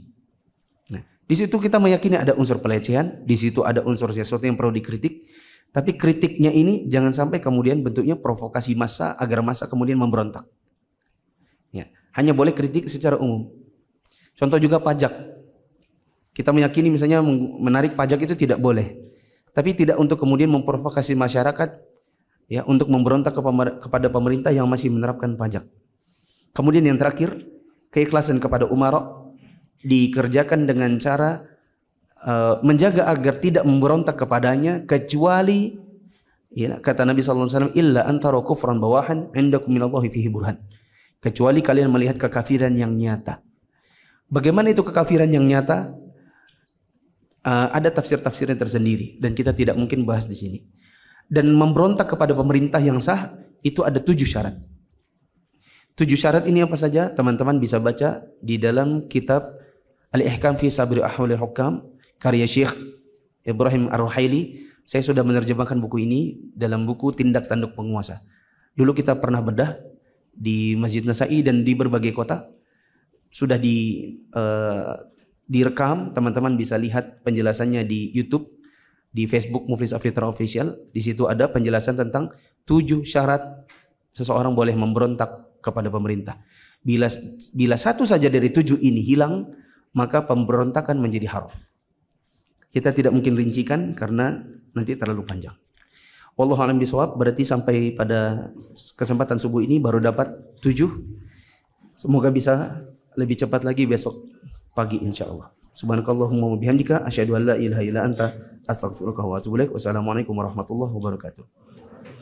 Nah, di situ kita meyakini ada unsur pelecehan, di situ ada unsur sesuatu yang perlu dikritik. Tapi kritiknya ini jangan sampai kemudian bentuknya provokasi massa agar massa kemudian memberontak. Ya, hanya boleh kritik secara umum. Contoh juga pajak. Kita meyakini misalnya menarik pajak itu tidak boleh. Tapi tidak untuk kemudian memprovokasi masyarakat ya untuk memberontak kepada pemerintah yang masih menerapkan pajak. Kemudian yang terakhir, keikhlasan kepada umara dikerjakan dengan cara menjaga agar tidak memberontak kepadanya, kecuali ya, kata Nabi SAW, illa antara kufran bawahan indakum minallahi fihi burhan. Kecuali kalian melihat kekafiran yang nyata. Bagaimana itu kekafiran yang nyata? Ada tafsir-tafsirnya tersendiri dan kita tidak mungkin bahas di sini. Dan memberontak kepada pemerintah yang sah itu ada 7 syarat. 7 syarat ini apa saja? Teman-teman bisa baca di dalam kitab Al-Ihkam fi Sabri Ahwalil Hukam karya Syekh Ibrahim Ar-Ruhaili. Saya sudah menerjemahkan buku ini dalam buku Tindak Tanduk Penguasa. Dulu kita pernah bedah di Masjid Nasa'i dan di berbagai kota. Sudah direkam, teman-teman bisa lihat penjelasannya di YouTube, di Facebook Muflis Afitra Official. Di situ ada penjelasan tentang 7 syarat seseorang boleh memberontak kepada pemerintah. Bila satu saja dari 7 ini hilang, maka pemberontakan menjadi haram. Kita tidak mungkin rincikan karena nanti terlalu panjang. Wallahu a'lam bishawab. Berarti sampai pada kesempatan subuh ini baru dapat 7. Semoga bisa lebih cepat lagi besok pagi insyaallah. Subhanakallahumma wa bihamdika asyhadu an la ilaha illa anta astaghfiruka wa atubu ilaik. Wassalamualaikum warahmatullahi wabarakatuh.